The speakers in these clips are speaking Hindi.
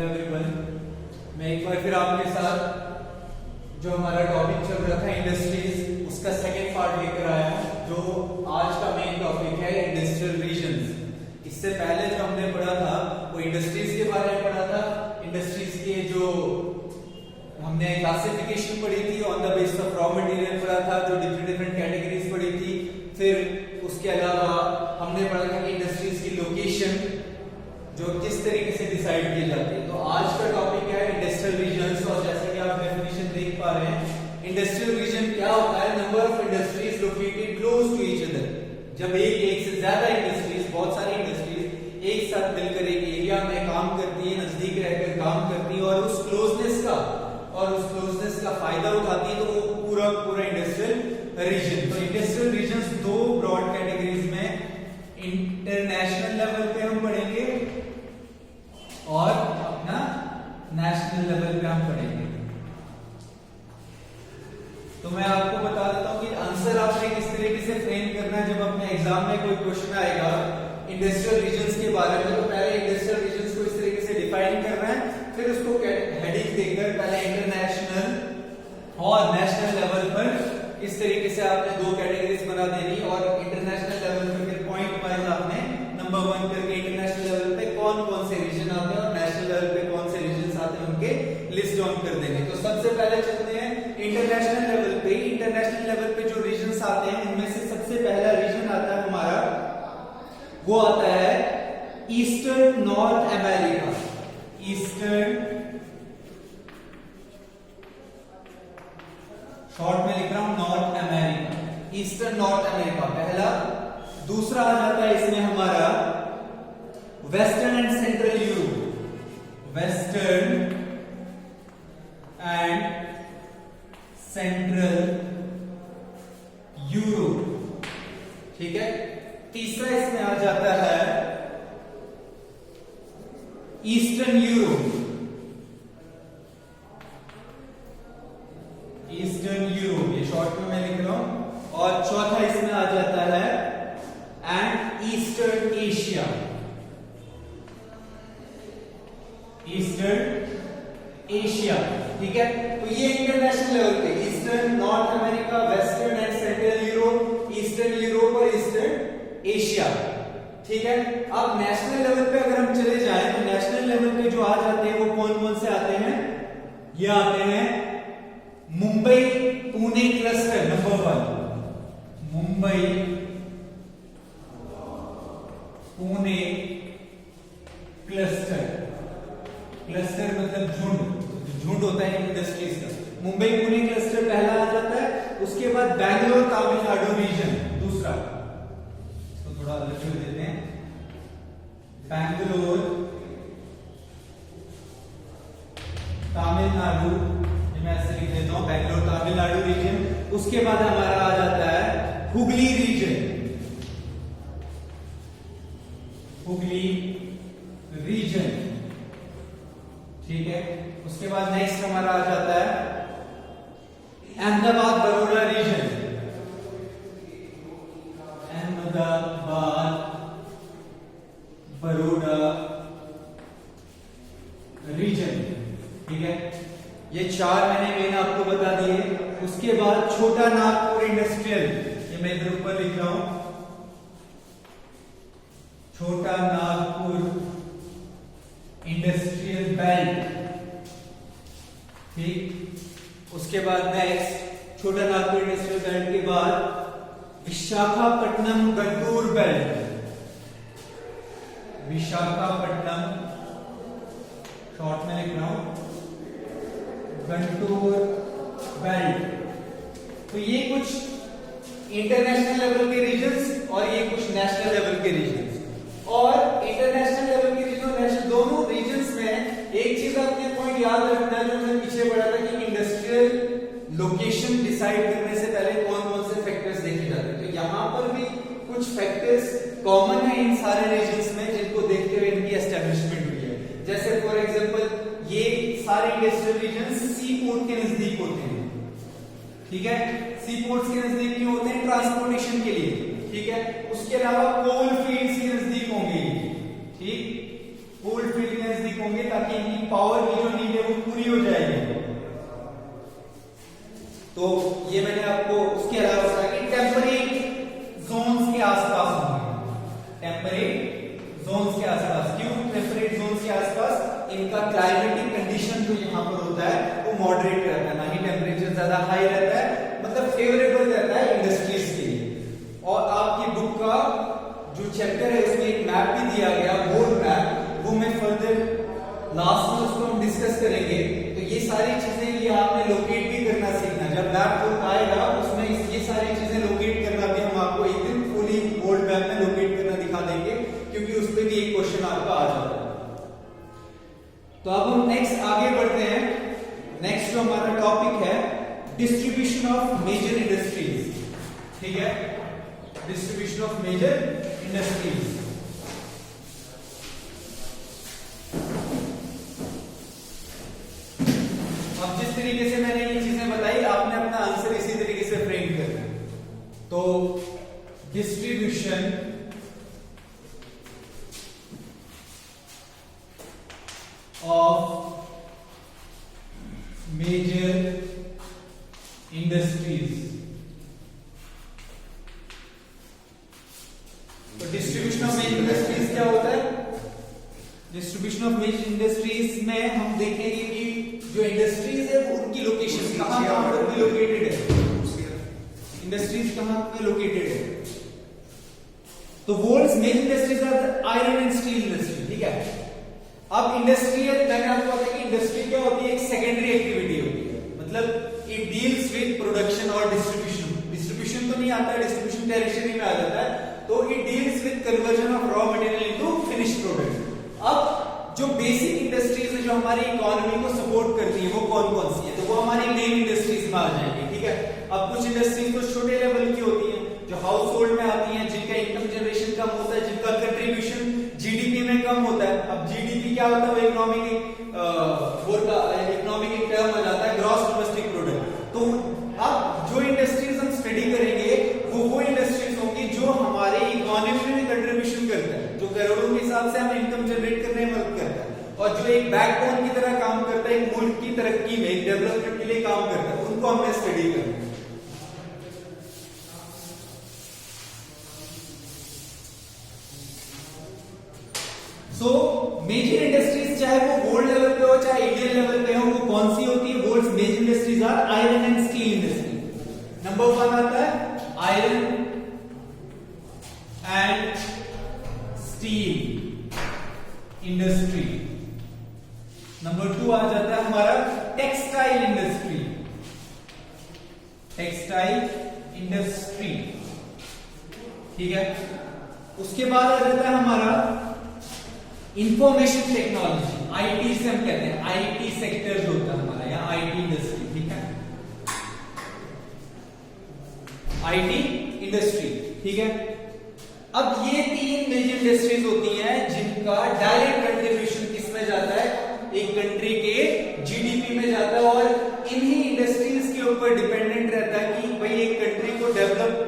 एवरीवन, मैं एक बार फिर आपके साथ जो हमारा टॉपिक चल रहा था इंडस्ट्रीज, उसका सेकंड पार्ट लेकर आया हूं, जो आज का मेन टॉपिक है इंडस्ट्रियल रीजन्स। इससे पहले जो हमने पढ़ा था वो इंडस्ट्रीज के बारे में पढ़ा था। इंडस्ट्रीज के जो हमने क्लासिफिकेशन पढ़ी थी, on the base of raw material पढ़ा था, जो डिफरेंट कैटेगरीज पढ़ी थी। फिर उसके अलावा हमने पढ़ा था कि इंडस्ट्रीज की लोकेशन जो किस तरीके से डिसाइड की जाती है। तो आज का टॉपिक है इंडस्ट्रियल रीजन्स, और जैसे कि आप डेफिनेशन देख पा रहे हैं, इंडस्ट्रियल रीजन क्या होता है? Number of industries located close to each other. जब एक से ज्यादा इंडस्ट्रीज, बहुत सारी इंडस्ट्रीज एक साथ मिलकर एक एरिया में काम करती है, नजदीक रहकर काम करती है, और उस क्लोजनेस का फायदा उठाती है, तो वो पूरा इंडस्ट्रियल रीजन। तो इंडस्ट्रियल रीजन्स दो ब्रॉड कैटेगरीज में, इंटरनेशनल लेवल पे हम पढ़ेंगे और अपना नेशनल लेवल पे हम पढ़ेंगे। तो मैं आपको बता देता हूं कि आंसर आपने किस तरीके से फ्रेम करना है। जब अपने एग्जाम में कोई क्वेश्चन आएगा इंडस्ट्रियल रीजन्स के बारे में, तो पहले इंडस्ट्रियल रीजन्स को इस तरीके से डिफाइन करना है, फिर उसको हेडिंग देकर पहले इंटरनेशनल और नेशनल लेवल पर इस तरीके से आपने दो कैटेगरीज बना देनी, और इंटरनेशनल लेवल पे फिर पॉइंट वाइज आपने नंबर 1 करके इंटरनेशनल लेवल पे कौन से रीजन आते हैं और नेशनल लेवल पे कौन से रीजन आते हैं उनके लिस्ट डाउन कर देंगे। तो सबसे पहले चलते हैं इंटरनेशनल लेवल पे। इंटरनेशनल लेवल पे जो रीजन आते हैं उनमें से सबसे पहला रीजन आता है हमारा, वो आता है eastern north America. Eastern, short में लिख रहा हूं north America, eastern north America पहला। दूसरा आ जाता है इसमें हमारा western and central Europe. Western and central Europe, ठीक है। तीसरा इसमें आ जाता है ईस्टर्न यूरोप। ईस्टर्न यूरोप, ये शॉर्ट में मैं लिख रहा हूं। और चौथा इसमें आ जाता है and eastern Asia. Eastern Asia, ठीक है। तो ये इंटरनेशनल लेवल पे eastern north America, western and central Europe, eastern Europe और ईस्टर्न एशिया, ठीक है। अब नेशनल लेवल पे अगर हम चले जाएं तो नेशनल लेवल पे जो आ जाते हैं वो कौन से आते हैं? ये आते हैं Mumbai Pune cluster number 1। Mumbai Pune cluster, cluster मतलब झुंड होता है इंडस्ट्रीज का। मुंबई पुणे क्लस्टर पहला आ जाता है। उसके बाद बैंगलोर तमिलनाडु रीजन दूसरा, इसको थोड़ा अलग कर देते हैं। बैंगलोर तमिलनाडु, मैं ऐसे लिख देता हूं, बैंगलोर तमिलनाडु रीजन। उसके बाद हमारा आ जाता है हुगली रीजन। हुगली रीजन, ठीक है। उसके बाद नेक्स्ट हमारा आ जाता है अहमदाबाद बड़ौदा रीजन। अहमदाबाद बड़ौदा रीजन, ठीक है। ये चार मैंने मेन आपको बता दिए। उसके बाद छोटा नागपुर इंडस्ट्रियल, ये मैं इधर ऊपर लिख रहा हूं, छोटा नागपुर इंडस्ट्रियल बेल्ट, ठीक। उसके बाद नेक्स्ट छोटा नागपुर इंडस्ट्रियल बेल्ट के बाद विशाखापट्टनम गंटूर बेल्ट। विशाखापट्टनम, शॉर्ट में लिख रहा हूं, गंटूर बेल्ट। तो ये कुछ इंटरनेशनल लेवल के रीजन्स और ये कुछ नेशनल लेवल के रीजन्स। और इंटरनेशनल लेवल के रीजन और नेशनल दोनों रीजन्स में एक चीज आपने पॉइंट याद रखना है, जो मैंने पीछे पढ़ा था कि इंडस्ट्रियल लोकेशन डिसाइड करने से पहले कौन से फैक्टर्स देखे जाते हैं। तो यहां पर भी कुछ फैक्टर्स कॉमन है इन सारे रीजन्स में, जिनको देखते हुए इनकी एस्टेब्लिशमेंट हुई है। जैसे फॉर एग्जांपल ये सारे इंडस्ट्रियल रीजन्स सी पोर्ट के नजदीक होते हैं, ठीक है। सी पोर्ट्स के नजदीक क्यों होते हैं? ट्रांसपोर्टेशन के लिए, ठीक है। उसके अलावा कोल फील्ड्स के नजदीक होंगे, ठीक, कोल फील्ड के नजदीक होंगे ताकि इनकी पावर की जो नीड है वो पूरी हो जाएगी। तो ये मैंने आपको उसके अलावा बताया कि टेम्परेट जोन्स के आसपास होंगे, टेम्परेट जोन्स के आसपास। क्यों टेम्परेट जोन्स के आसपास? इनका क्लाइमेटिक कंडीशन जो यहाँ पर होता है वो मॉडरेट रहता है, ना ही टेम्परेचर ज्यादा हाई रहता है, मतलब फेवरेबल रहता है इंडस्ट्रीज के लिए। और आपकी बुक का जो चैप्टर है उसमें एक मैप भी दिया गया, बोर्ड मैप, वो मैं फर्दर लास्ट में उसको हम डिस्कस करेंगे। तो ये सारी चीजें ये आपने लोकेट भी करना सीखना, जब मैप बुक आएगा उसमें ये सारी चीजें लोकेट करना भी हम आपको एक दिन फुली बोर्ड मैप में लोकेट करना दिखा देंगे, क्योंकि उस पर भी एक क्वेश्चन आपका आ जाता है। तो अब हम नेक्स्ट आगे बढ़ते हैं। नेक्स्ट जो हमारा टॉपिक है डिस्ट्रीब्यूशन ऑफ मेजर इंडस्ट्रीज, ठीक है, डिस्ट्रीब्यूशन ऑफ मेजर इंडस्ट्रीज। अब जिस तरीके से मैंने ये चीजें बताई, आपने अपना आंसर इसी तरीके से फ्रेम करना है। तो डिस्ट्रीब्यूशन of major industries। तो डिस्ट्रीब्यूशन ऑफ मेजर इंडस्ट्रीज क्या होता है? डिस्ट्रीब्यूशन ऑफ मेजर इंडस्ट्रीज में हम देखेंगे कि जो इंडस्ट्रीज है वो उनकी लोकेशन कहां पर लोकेटेड है, इंडस्ट्रीज कहां पे लोकेटेड है। तो world's major industries are iron and steel industry, ठीक है। अब इंडस्ट्रियल, मैंने आपको बताया कि इंडस्ट्री क्या होती है, एक सेकेंडरी एक्टिविटी होती है, मतलब इट डील्स विद प्रोडक्शन और डिस्ट्रीब्यूशन। डिस्ट्रीब्यूशन तो नहीं आता है, डिस्ट्रीब्यूशन टेरिटरी में आ जाता है। तो it deals with conversion of raw material into finished product. अब जो बेसिक इंडस्ट्रीज है जो हमारी इकोनॉमी को सपोर्ट करती है वो कौन कौन सी है, तो वो हमारी मेन इंडस्ट्रीज में आ जाएंगी, ठीक है। अब कुछ इंडस्ट्रीज तो छोटे लेवल की होती हैं जो हाउस होल्ड में आती हैं, जिनका इनकम जनरेशन कम होता है, जिनका कंट्रीब्यूशन जीडीपी में कम होता है। अब जीडीपी क्या होता है, वो इकोनॉमिक टर्म आ जाता है, ग्रॉस डोमेस्टिक प्रोडक्ट। तो अब जो इंडस्ट्रीज हम स्टडी करेंगे वो इंडस्ट्रीज होंगी जो हमारे इकोनॉमी में कंट्रीब्यूशन करता है, जो करोड़ों के हिसाब से हमें इनकम जनरेट करने में मदद करता है, और जो एक बैकबोन की तरह काम करता है, एक मुल्क की तरक्की में, एक डेवलपमेंट के लिए काम करता है, उनको हमें स्टडी करना है। सो मेजर इंडस्ट्रीज चाहे वो वर्ल्ड लेवल पे हो चाहे इंडियन लेवल पे हो, वो कौन सी होती है? World's major industries are iron and steel industry. Number 1 आता है iron and steel industry. Number 2 आ जाता है हमारा टेक्सटाइल इंडस्ट्री, टेक्सटाइल इंडस्ट्री, ठीक है। उसके बाद आ जाता है हमारा इंफॉर्मेशन टेक्नोलॉजी, आईटी से हम कहते हैं, आईटी सेक्टर जो होता है हमारा, या आईटी इंडस्ट्री, ठीक है, आईटी इंडस्ट्री, ठीक है। अब ये 3 मेजर इंडस्ट्रीज होती हैं जिनका डायरेक्ट कंट्रीब्यूशन किसमें जाता है, एक कंट्री के जीडीपी में जाता है, और इन्हीं इंडस्ट्रीज के ऊपर डिपेंडेंट रहता है कि भाई एक कंट्री को डेवलप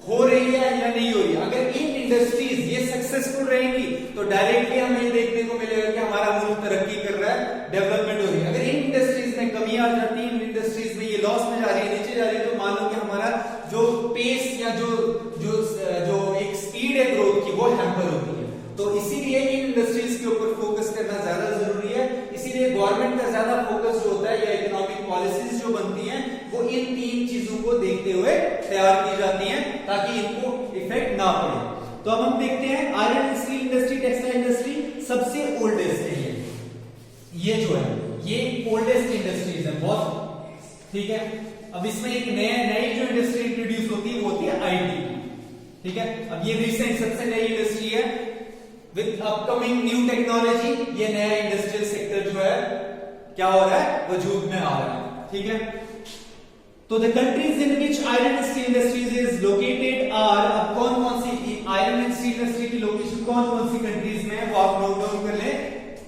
हो रही है या नहीं हो रही है। अगर इन इंडस्ट्रीज ये सक्सेसफुल रहेंगी तो डायरेक्टली हमें ये देखने को मिलेगा कि हमारा मुल्क तरक्की कर रहा है, डेवलपमेंट हो रही है। अगर इन इंडस्ट्रीज में कमी आ जाती है, इन इंडस्ट्रीज में ये लॉस में जा रही है, नीचे जा रही है, तो मान लो कि हमारा जो पेस या जो एक स्पीड है ग्रोथ की वो हैम्पर होती है। तो इसीलिए इन इंडस्ट्रीज के ऊपर फोकस करना ज्यादा जरूरी है। इसीलिए गवर्नमेंट का ज्यादा फोकस जो होता है या इकोनॉमिक पॉलिसीज जो बनती हैं वो इन 3 चीजों को देखते हुए तैयार की जाती हैं ताकि इनको इफेक्ट ना पड़े। तो अब हम देखते हैं iron and steel industry, textile industry सबसे ओल्डेस्ट है। ये जो है ये ओल्डेस्ट इंडस्ट्रीज है बहुत, ठीक है। अब इसमें एक नई जो इंडस्ट्री इंट्रोड्यूस होती है वो होती है आईटी, ठीक है। अब ये रिसेंट सबसे नई इंडस्ट्री है विद अपकमिंग न्यू टेक्नोलॉजी। ये नया इंडस्ट्रियल सेक्टर जो है क्या हो रहा है, वजूद में आ रहा है, ठीक है। तो the countries in which iron and steel industries is located are, अब कौन कौन सी आयरन एंड स्टील इंडस्ट्री की लोकेशन कौन कौन सी कंट्रीज में है वो आप नोट डाउन कर लें।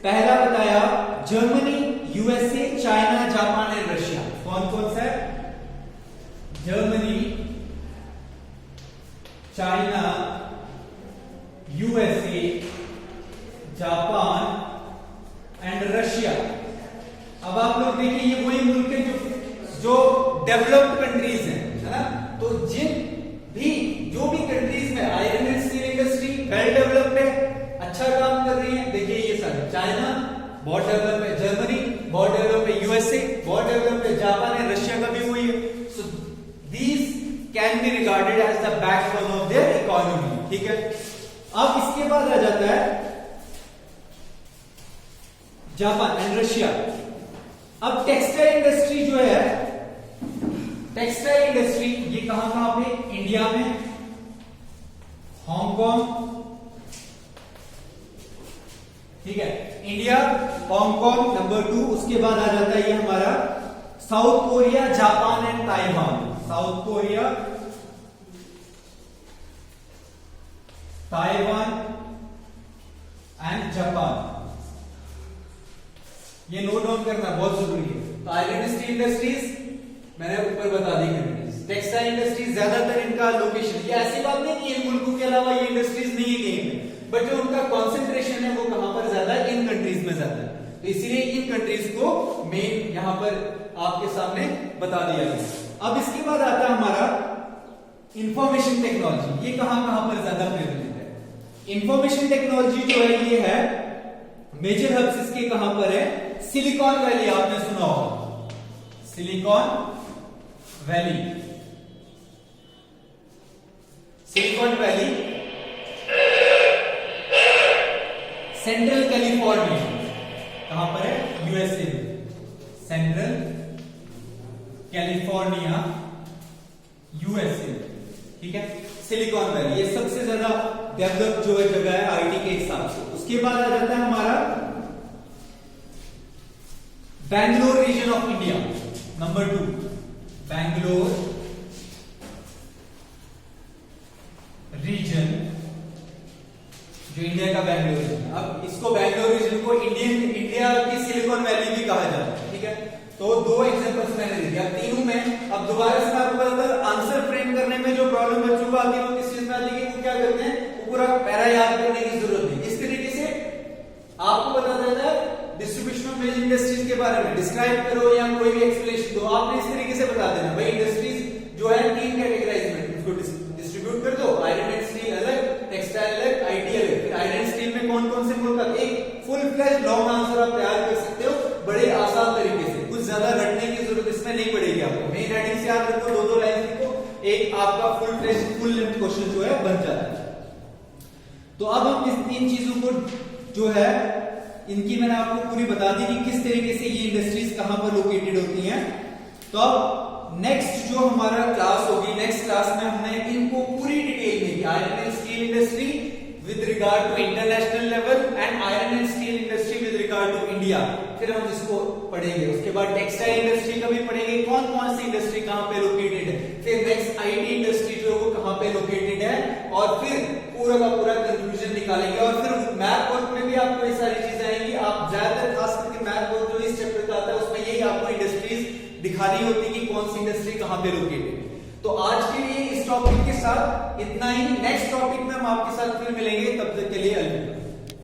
पहला बताया Germany, USA, China, Japan and Russia. कौन कौन सा है? Germany, China, USA, Japan and Russia. Russia. अब आप लोग देखिए ये वही मुल्क है जो डेवलप्ड कंट्रीज हैं, है ना। तो जो भी कंट्रीज में iron and steel industry well developed है, अच्छा काम कर रही है, देखिए ये सारे चाइना बहुत डेवलप है, जर्मनी बहुत डेवलप है, यूएसए बहुत डेवलप है, जापान है, रशिया का भी वही है। So these can be regarded as the backbone of their economy, ठीक है। अब इसके बाद आ जाता है जापान एंड रशिया। अब टेक्सटाइल इंडस्ट्री जो है, टेक्सटाइल इंडस्ट्री ये कहां पे, इंडिया में, हांगकांग, ठीक है, इंडिया, हांगकांग नंबर 2। उसके बाद आ जाता है ये हमारा south Korea, Japan and Taiwan. South Korea, Taiwan and Japan, ये नोट डाउन करना बहुत जरूरी है। तो आयरन स्टील इंडस्ट्रीज मैंने ऊपर बता दी कंट्रीज, टेक्सटाइल इंडस्ट्रीज ज्यादातर इनका लोकेशन, ये ऐसी बात नहीं कि इन मुल्कों के अलावा ये इंडस्ट्रीज नहीं है कहीं पे, बट जो उनका कॉन्सेंट्रेशन है वो कहां पर ज्यादा है, इन कंट्रीज में ज्यादा है। तो इसीलिए इन कंट्रीज को मेन यहां पर आपके सामने बता दिया गया। अब इसके बाद आता है हमारा इंफॉर्मेशन टेक्नोलॉजी, ये कहां पर ज्यादा प्रेजेंट है। इंफॉर्मेशन टेक्नोलॉजी जो है ये है, मेजर हब्स इसके कहां पर है, सिलिकॉन वैली, आपने सुना होगा silicon valley. Silicon valley central California, कहां पर है, यूएसए में, सेंट्रल कैलिफोर्निया यूएसए, ठीक है। सिलिकॉन वैली ये सबसे ज्यादा डेवलप जो है जगह है आईटी के हिसाब से। उसके बाद आ जाता है हमारा Bangalore region of India, number 2, Bangalore region, जो इंडिया का बैंगलोर रीजन। अब इसको बैंगलोर रीजन को इंडिया की सिलिकॉन वैली भी कहा जाता है, ठीक है। तो 2 एग्जांपल्स मैंने दे दिया, तीनों में अब दोबारा से मैं आपको बताता हूं, आंसर फ्रेम करने में जो प्रॉब्लम बच्चों को आती है वो किस चीज में आती है, वो क्या करते हैं, वो पूरा पैरा याद करने की जरूरत नहीं, इस तरीके से आपको बता देता है डिस्ट्रीब्यूशन ऑफ मेजर इंडस्ट्रीज के बारे में डिस्क्राइब करो या कोई भी एक्सप्लेनेशन दो, आपने इस तरीके से बता देना भाई इंडस्ट्रीज जो है 3 कैटेगराइज में उसको डिस्ट्रीब्यूट कर दो, आयरन एंड स्टील अलग, टेक्सटाइल अलग, आईटी अलग। फिर आयरन एंड स्टील में कौन कौन से मुल्क, एक फुल फ्लेज लॉन्ग आंसर आप तैयार कर सकते हो बड़े आसान तरीके से, कुछ ज्यादा रटने की जरूरत इसमें नहीं पड़ेगी आपको, मेन हेडिंग से याद रखो, 2-2 लाइन लिखो, एक आपका full fledge full length question जो है बन जाता है। तो अब हम इस 3 चीजों को जो है इनकी मैंने आपको पूरी बता दी कि किस तरीके से ये इंडस्ट्रीज कहां पर लोकेटेड होती हैं। तो अब नेक्स्ट जो हमारा क्लास होगी, नेक्स्ट क्लास में हमने इनको पूरी डिटेल में iron and steel industry with regard to international level and iron and steel industry with regard to India, फिर हम इसको पढ़ेंगे। उसके बाद टेक्सटाइल इंडस्ट्री का भी पढ़ेंगे, कौन कौन सी इंडस्ट्री कहां पे लोकेटेड है, फिर नेक्स्ट आईटी इंडस्ट्री जो है वो कहां पे लोकेटेड है, और फिर पूरा का पूरा कंक्लूजन निकालेंगे। और फिर मैथ वर्क में भी आपको ये सारी चीजें आएंगी, आप ज्यादातर खास करके मैथ वर्क जो इस चैप्टर का आता है उसमें यही आपको इंडस्ट्रीज दिखानी होती कि कौन सी इंडस्ट्री कहां पे लोकेटेड है। तो आज के लिए इस टॉपिक के साथ इतना ही, नेक्स्ट टॉपिक में हम आपके साथ फिर मिलेंगे, तब तक के लिए अलविदा।